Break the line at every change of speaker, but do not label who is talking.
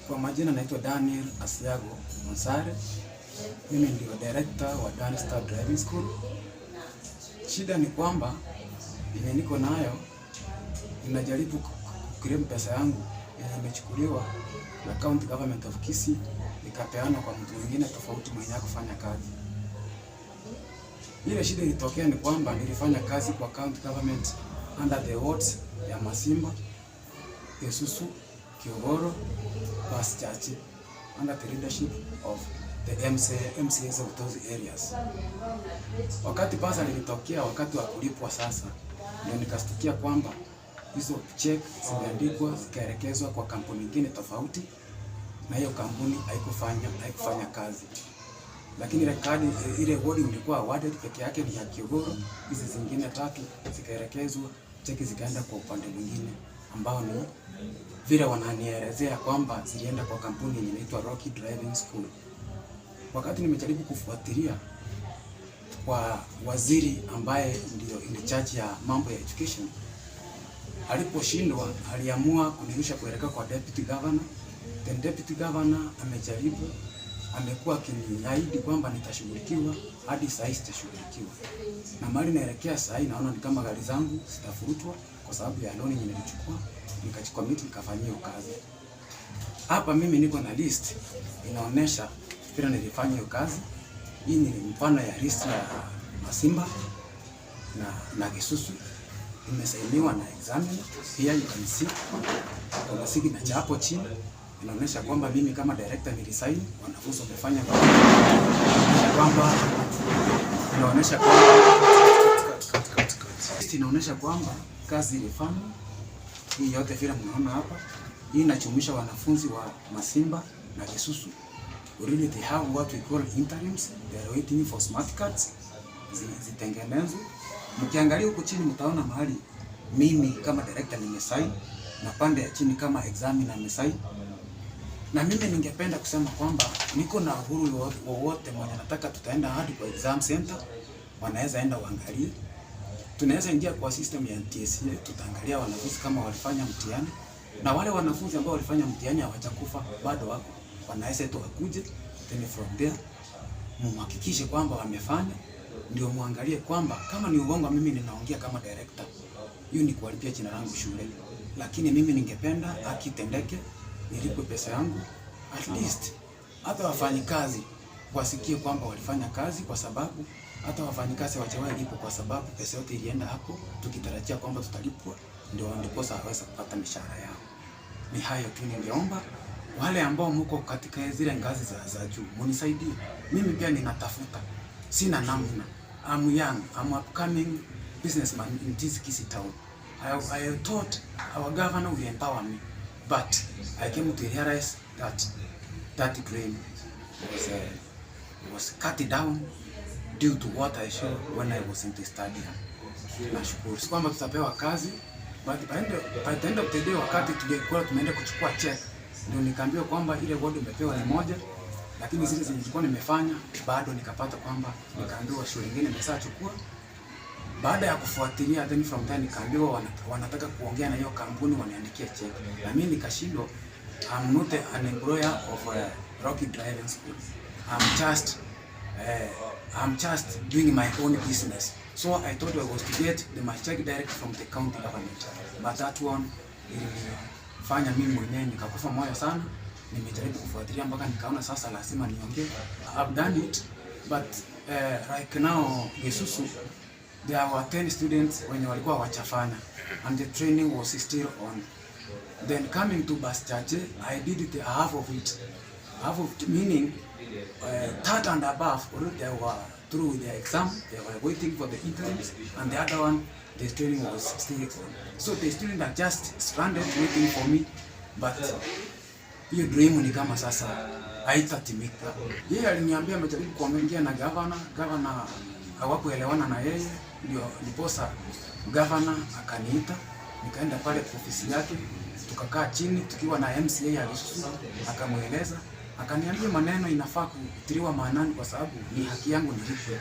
Kwa majina naitwa Daniel Asiago Monsare. Mimi ndio director wa Danstar Driving School. Shida ni kwamba yenye niko nayo ninajaribu kuclaim pesa yangu yenye imechukuliwa na County Government of Kisii ikapeana kwa mtu mwingine tofauti mwenye kufanya kazi. Ile shida ilitokea ni kwamba nilifanya kazi kwa County Government under the wards ya Masimba, Gesusu, Kiogoro, Bas Chachi, under the leadership of the MCAs of those areas. Wakati pesa lilitokea wakati wa kulipwa sasa, ndio nikastukia kwamba hizo check zimeandikwa zikaelekezwa kwa kampuni nyingine tofauti, na hiyo kampuni haikufanya kazi. Lakini rekadi ile wodi ilikuwa awarded peke yake ni ya Kiogoro, hizi zingine tatu zikaelekezwa, cheki zikaenda kwa upande mwingine ambao ni vile wananielezea kwamba zilienda kwa kampuni yenye inaitwa Rocky Driving School. Wakati nimejaribu kufuatilia kwa waziri ambaye ndio in charge ya mambo ya education, aliposhindwa aliamua kunirusha kuelekea kwa deputy governor. Then deputy governor amejaribu, amekuwa akiniahidi kwamba nitashughulikiwa, hadi sasa sitashughulikiwa. Na mali naelekea sasa naona ni kama gari zangu zitafurutwa kwa sababu ya loan yenye nilichukua, nikachukua miti nikafanyia kazi. Hapa mimi niko na list inaonyesha vile nilifanya hiyo kazi. Hii ni mfano ya list ya Masimba na Gesusu. Imesainiwa na examiner. Here you can see kuna signature hapo chini. Inaonyesha kwamba mimi kama director nilisaini, wanafunzi wamefanya kwamba inaonyesha kwamba kazi ilifanywa. Hii yote vile mnaona hapa, hii inachumisha wanafunzi wa Masimba na Gesusu. Already they have what we call interims. They are waiting for smart cards zitengenezwe. Mkiangalia huko chini mtaona mahali mimi kama director nimesaini, na pande ya chini kama examiner nimesaini. Na mimi ningependa kusema kwamba niko na uhuru wowote mwenye nataka, tutaenda hadi kwa exam center, wanaweza enda waangalie. Tunaweza ingia kwa system ya NTSA, tutaangalia wanafunzi kama walifanya mtihani, na wale wanafunzi ambao walifanya mtihani hawajakufa bado wako, wanaweza tu wakuje, then from there muhakikishe kwamba wamefanya, ndio muangalie kwamba kama ni uongo mimi ninaongea kama director, hiyo ni kualipia jina langu shule. Lakini mimi ningependa akitendeke, nilipwe pesa yangu, at least hata wafanyikazi wasikie kwamba walifanya kazi, kwa sababu hata wafanyikazi wachawahi lipo kwa sababu pesa yote ilienda hapo tukitarajia kwamba tutalipwa, ndio ndiposa waweza kupata mishahara yao. Ni hayo tu ningeomba. Wale ambao mko katika zile ngazi za juu, munisaidie. Mimi pia ninatafuta, sina namna. I'm young, I'm upcoming businessman in this Kisii town. I thought our governor will empower me, but I came to realize that dream was cut down due to what I saw when I was in the stadium. Nashukuru kwamba tutapewa kazi, but by the end of the day, wakati tulikuwa tumeenda kuchukua check, ndio nikaambiwa kwamba ile ward imepewa ni moja, lakini zile zilikuwa nimefanya bado nikapata kwamba nikaambiwa shule nyingine imeshachukua. Baada ya kufuatilia, then from there nikaambiwa wanataka kuongea na hiyo kampuni waniandikie check, na mimi nikashindwa. I'm not an employer of Rocky Driving School. I'm just doing my own business. So I thought I was to get my check direct from the county government, but that one ilifanya mimi mwenyewe nikakufa moyo sana. Nimejaribu kufuatilia mpaka nikaona sasa lazima niongee. I've done it, but right now Gesusu, there were 10 students wenye walikuwa wachafanya, and the training was still on. Then coming to Bas Chachi, I did it half of it, meaning third and above already they were through with their exam, they were waiting for the interims, and the other one, the training was still on. So the students are just stranded waiting for me, but hiyo dream ni kama sasa haitatimika. Yeye aliniambia amejaribu kuongea na governor hawakuelewana na yeye, ndio niposa governor akaniita, nikaenda pale kwa ofisi yake, tukakaa chini tukiwa na MCA ya Gesusu, akamueleza, akaniambia maneno inafaa kutiliwa maanani kwa sababu ni haki yangu nilipwe.